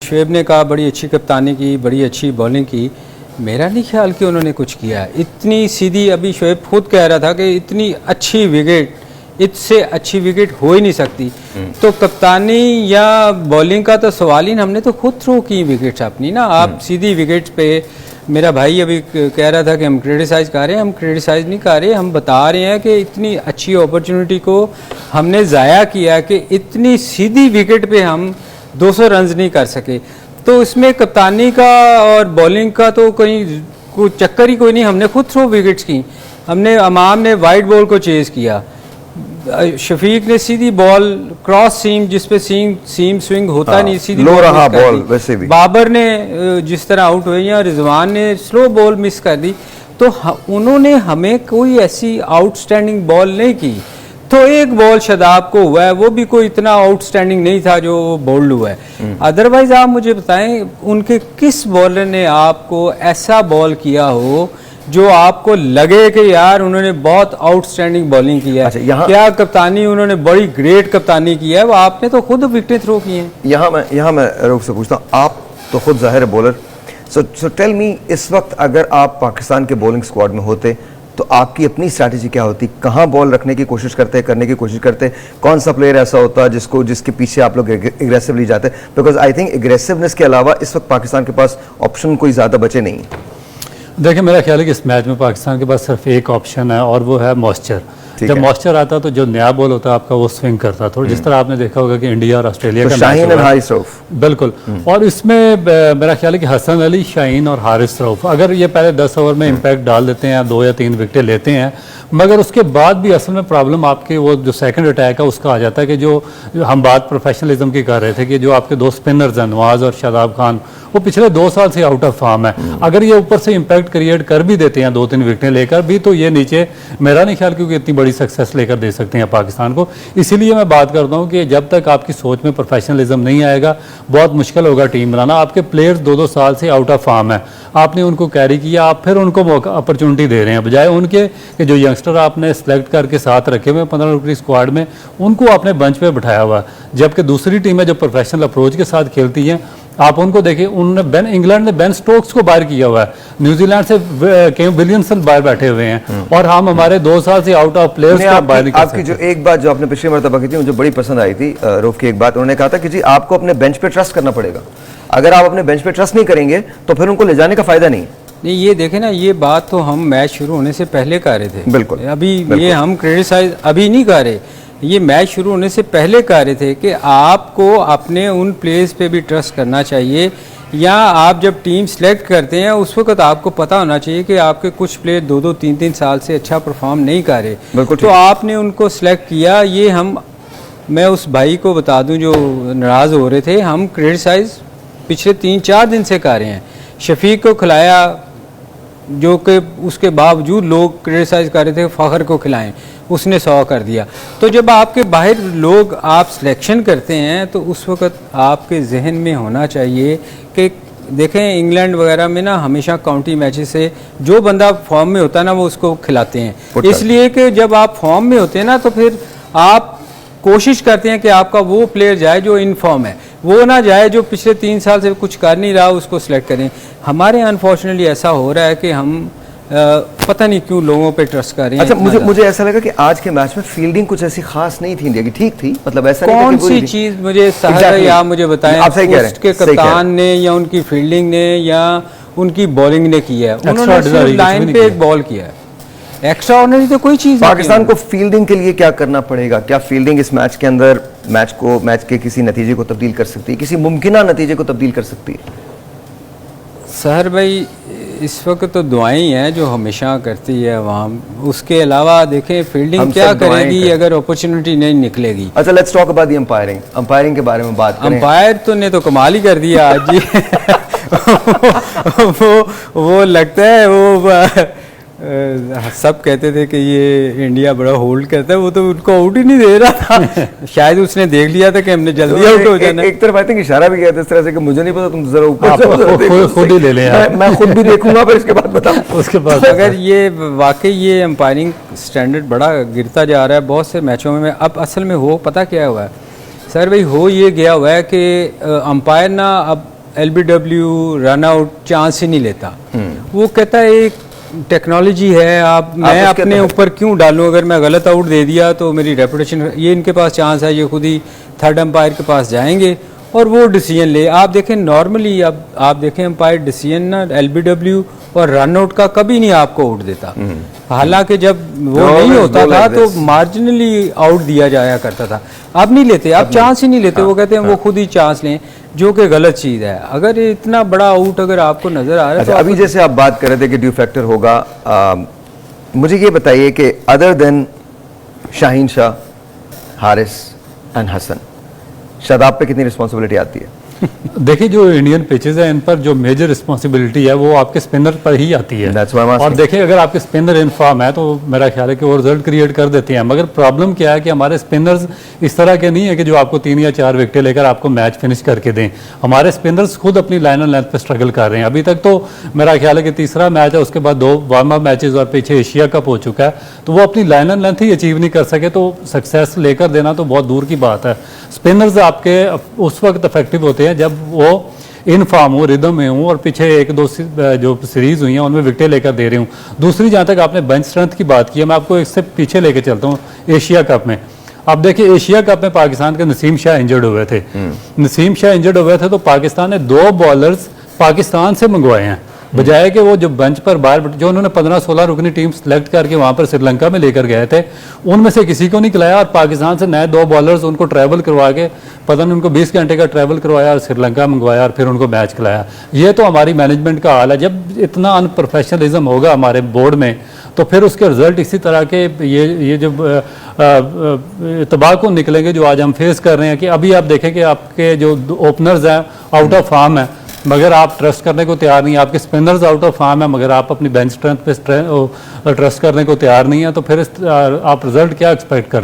शोएब ने कहा बड़ी अच्छी कप्तानी की, बड़ी अच्छी बॉलिंग की। मेरा नहीं ख्याल कि उन्होंने कुछ किया है। इतनी सीधी, अभी शोएब खुद कह रहा था कि इतनी अच्छी विकेट, इससे अच्छी विकेट हो ही नहीं सकती। तो कप्तानी या बॉलिंग का तो सवाल ही नहीं, हमने तो खुद थ्रो की विकेट्स अपनी ना। आप सीधी विकेट्स पे, मेरा भाई अभी कह रहा था कि हम क्रिटिसाइज़ कर रहे हैं, हम क्रिटिसाइज़ नहीं कर रहे, हम बता रहे हैं कि इतनी अच्छी अपॉर्चुनिटी को हमने ज़ाया किया कि इतनी सीधी विकेट पे हम 200 रन नहीं कर सके। तो इसमें कप्तानी का और बॉलिंग का तो कोई चक्कर ही कोई नहीं। हमने खुद थ्रो विकेट्स की, हमने अमाम ने वाइड बॉल को चेज़ किया, शफीक ने सीधी बॉल क्रॉस सीम, जिसपे सीम स्विंग होता नहीं, सीधी लो रहा बॉल वैसे भी। बाबर ने जिस तरह आउट हुए या रिजवान ने स्लो बॉल मिस कर दी। तो उन्होंने हमें कोई ऐसी आउटस्टैंडिंग बॉल नहीं की। तो एक बॉल शादाब को हुआ है, वो भी कोई इतना आउटस्टैंडिंग नहीं था जो बोल्ड हुआ है। अदरवाइज आप मुझे बताएं, उनके किस बॉलर ने आपको ऐसा बॉल किया हो जो आपको लगे कि यार उन्होंने बहुत आउटस्टैंडिंग बॉलिंग की है। अच्छा, क्या कप्तानी उन्होंने बड़ी ग्रेट कप्तानी की है, वो आपने तो खुद विकेटें थ्रो की हैं। यहाँ मैं रूफ से पूछता हूँ, आप तो खुद जाहिर है बॉलर, सो टेल मी, इस वक्त अगर आप पाकिस्तान के बॉलिंग स्क्वाड में होते तो आपकी अपनी स्ट्रैटेजी क्या होती? कहाँ बॉल रखने की कोशिश करने की कोशिश करते? कौन सा प्लेयर ऐसा होता जिसके पीछे आप लोग एग्रेसिवली जाते? बिकॉज आई थिंक एग्रेसिवनेस के अलावा इस वक्त पाकिस्तान के पास ऑप्शन कोई ज़्यादा बचे नहीं। देखिए, मेरा ख्याल है कि इस मैच में पाकिस्तान के पास सिर्फ एक ऑप्शन है और वो है मॉइस्चर। जब मॉइस्चर आता तो जो नया बॉल होता है आपका वो स्विंग करता था, जिस तरह आपने देखा होगा कि इंडिया और ऑस्ट्रेलिया का शाहीन और हारिस रऊफ, बिल्कुल। और इसमें मेरा ख्याल है कि हसन अली, शाहीन और हारिस रऊफ अगर ये पहले 10 ओवर में इम्पैक्ट डाल देते हैं, 2 या 3 विकेटें लेते हैं, मगर उसके बाद भी असल में प्रॉब्लम आपके वो जो सेकंड अटैक है उसका आ जाता है कि जो हम बात प्रोफेशनलिज्म की कर रहे थे कि जो आपके 2 स्पिनर्स हैं नवाज और शादाब खान, वो पिछले 2 साल से आउट ऑफ फॉर्म है। अगर ये ऊपर से इम्पैक्ट क्रिएट कर भी देते हैं 2-3 विकेटें लेकर भी, तो ये नीचे मेरा नहीं ख्याल क्योंकि इतनी बड़ी सक्सेस लेकर दे सकते हैं पाकिस्तान को। इसीलिए मैं बात करता हूँ कि जब तक आपकी सोच में प्रोफेशनलिज्म नहीं आएगा बहुत मुश्किल होगा टीम बनाना। आपके प्लेयर्स 2-2 साल से आउट ऑफ फॉर्म है, आपने उनको कैरी किया, आप फिर उनको अपॉर्चुनिटी दे रहे हैं, बजाय उनके कि जो यंगस्टर आपने सेलेक्ट करके साथ रखे हुए 15 लोगों की स्क्वाड में, उनको आपने बेंच पे बिठाया हुआ है। जबकि दूसरी टीमें जो प्रोफेशनल अप्रोच के साथ खेलती हैं, आप उनको देखिए, उन्होंने इंग्लैंड ने बेन स्टोक्स को बाहर किया हुआ है, न्यूजीलैंड से केन विलियमसन बाहर बैठे हुए हैं, और हम हमारे 2 साल से आउट ऑफ प्लेयर्स को बाहर निकाल सकते हैं। आपकी जो एक बात जो आपने पिछली मरतबा की थी मुझे बड़ी पसंद आई थी, रूफ की एक बात उन्होंने कहा था कि जी आपको अपने बेंच पे ट्रस्ट करना पड़ेगा। अगर आप अपने बेंच पे ट्रस्ट नहीं करेंगे तो फिर उनको ले जाने का फायदा नहीं। नहीं, ये देखें ना, ये बात तो हम मैच शुरू होने से पहले कर रहे थे। बिल्कुल, ये हम क्रिटिसाइज अभी नहीं कर रहे, ये मैच शुरू होने से पहले कर रहे थे कि आपको अपने उन प्लेयर्स पे भी ट्रस्ट करना चाहिए, या आप जब टीम सेलेक्ट करते हैं उस वक्त आपको पता होना चाहिए कि आपके कुछ प्लेयर 2-2, 3-3 साल से अच्छा परफॉर्म नहीं कर रहे, तो आपने उनको सेलेक्ट किया। ये मैं उस भाई को बता दूं जो नाराज़ हो रहे थे, हम क्रिटिसाइज पिछले 3-4 दिन से कर रहे हैं। शफीक को खिलाया जो कि उसके बावजूद लोग क्रिटिसाइज कर रहे थे फ़खर को खिलाएं, उसने 100 कर दिया। तो जब आपके बाहर लोग आप सिलेक्शन करते हैं तो उस वक्त आपके जहन में होना चाहिए कि देखें, इंग्लैंड वगैरह में ना हमेशा काउंटी मैचेस से जो बंदा फॉर्म में होता है ना वो उसको खिलाते हैं, इसलिए कि जब आप फॉर्म में होते हैं ना तो फिर आप कोशिश करते हैं कि आपका वो प्लेयर जाए जो इन फॉर्म है, वो ना जाए जो पिछले 3 साल से कुछ कर नहीं रहा, उसको सिलेक्ट करें। हमारे अनफॉर्चुनेटली ऐसा हो रहा है कि हम पता नहीं क्यों लोगों पे ट्रस्ट कर रहे हैं। अच्छा, मुझे ऐसा लगा कि आज के मैच में फील्डिंग कुछ ऐसी खास नहीं थी इंडिया की, ठीक थी, मतलब ऐसा कौन सी चीज मुझे सहज आप मुझे बताएं, उसके कप्तान ने या उनकी फील्डिंग ने या उनकी बॉलिंग ने किया है? उन्होंने लाइन पे एक बॉल किया है, एक्स्ट्रा ऑर्डिनरी तो कोई चीज। पाकिस्तान को फील्डिंग के लिए क्या करना पड़ेगा? क्या फील्डिंग इस मैच के अंदर मैच के किसी नतीजे को तब्दील कर सकती है, किसी मुमकिना नतीजे को तब्दील कर सकती है? सहर भाई, इस वक्त तो दुआएं हैं जो हमेशा करती है अवाम, उसके अलावा देखें फील्डिंग क्या करेगी अगर अपॉर्चुनिटी नहीं निकलेगी। अच्छा, let's talk about the umpiring के बारे में बात करें। अंपायर तो ने तो कमाल ही कर दिया आज जी। वो लगता है वो सब कहते थे कि ये इंडिया बड़ा होल्ड करता है, वो तो उनको आउट ही नहीं दे रहा था। शायद उसने देख लिया था कि हमने जल्दी आउट हो जाना। एक तरफ आई थिंक इशारा भी किया था इस तरह से कि मुझे नहीं पता, तुम जरा ऊपर खुद ही ले लें, मैं खुद भी देखूंगा फिर इसके बाद बताऊं। उसके बाद अगर ये वाकई ये अंपायरिंग स्टैंडर्ड बड़ा गिरता जा रहा है बहुत से मैचों में। अब असल में हो पता क्या हुआ है सर भाई, हो ये गया हुआ है कि अंपायर ना अब LBW रन आउट चांस ही नहीं लेता। वो कहता है एक टेक्नोलॉजी है, मैं उसके अपने तहत- ऊपर क्यों डालूं, अगर मैं गलत आउट दे दिया तो मेरी रेपुटेशन, ये इनके पास चांस है, ये खुद ही थर्ड अंपायर के पास जाएंगे और वो डिसीजन ले। आप देखें नॉर्मली, अब आप देखें अंपायर डिसीजन ना LBW और रन आउट का कभी नहीं आपको आउट देता। हालांकि जब वो No, नहीं always होता go था like तो this. मार्जिनली आउट दिया जाया करता था। अब नहीं लेते, अब चांस ही नहीं लेते। वो कहते हैं वो खुद ही चांस लें, जो कि गलत चीज़ है। अगर ये इतना बड़ा आउट अगर आपको नजर आ रहा है अच्छा, तो अभी जैसे आप बात कर रहे थे कि ड्यू फैक्टर होगा, मुझे ये बताइए कि other than Shaheen Shah, Haris and Hasan, Shadab पे कितनी रिस्पॉन्सिबिलिटी आती है? देखिए जो इंडियन पिचेस हैं इन पर जो मेजर रिस्पॉन्सिबिलिटी है वो आपके स्पिनर पर ही आती है। That's why I'm asking. और देखिए अगर आपके स्पिनर इन फॉर्म है तो मेरा ख्याल है कि वो रिजल्ट क्रिएट कर देते हैं, मगर प्रॉब्लम क्या है कि हमारे स्पिनर्स इस तरह के नहीं है कि जो आपको 3 या 4 विकेटें लेकर आपको मैच फिनिश करके दें। हमारे स्पिनर्स खुद अपनी लाइन एंड लेंथ पे स्ट्रगल कर रहे हैं। अभी तक तो मेरा ख्याल है कि तीसरा मैच है, उसके बाद 2 वार्म अप मैचेस और पीछे एशिया कप हो चुका है, तो वो अपनी line and length he achieve नहीं कर सके, तो सक्सेस लेकर देना तो बहुत दूर की बात है। स्पिनर्स आपके उस वक्त इफेक्टिव होते हैं जब वो इन फॉर्म हो, रिदम में हूँ और पीछे 1-2 जो सीरीज हुई हैं उनमें विकेटें लेकर दे रही हूँ। दूसरी, जहाँ तक आपने बेंच स्ट्रेंथ की बात की है, मैं आपको इससे पीछे लेके चलता हूँ एशिया कप में। अब देखिए एशिया कप में पाकिस्तान के नसीम शाह इंजर्ड हुए थे। नसीम शाह इंजर्ड हुए थे तो पाकिस्तान ने 2 बॉलर्स पाकिस्तान से मंगवाए हैं, बजाय कि वो जो बेंच पर बाहर जो उन्होंने 15-16 रुकनी टीम सेलेक्ट करके वहां पर श्रीलंका में लेकर गए थे, उनमें से किसी को नहीं खिलाया और पाकिस्तान से नए 2 बॉलर्स उनको ट्रैवल करवा के, पता नहीं उनको 20 घंटे का ट्रैवल करवाया और श्रीलंका मंगवाया और फिर उनको मैच खिलाया। ये तो हमारी मैनेजमेंट का हाल है। जब इतना अनप्रोफेशनलिज्म होगा हमारे बोर्ड में तो फिर उसके रिजल्ट इसी तरह के ये जो तबाह निकलेंगे जो आज हम फेस कर रहे हैं। कि अभी आप देखें कि आपके जो ओपनर्स हैं आउट ऑफ फॉर्म है, मगर आप ट्रस्ट करने को तैयार नहीं है। आपके स्पिनर्स आउट ऑफ फॉर्म है, मगर आप अपनी बेंच स्ट्रेंथ पे ट्रस्ट करने को तैयार नहीं है, तो फिर आप रिजल्ट क्या एक्सपेक्ट करते हैं?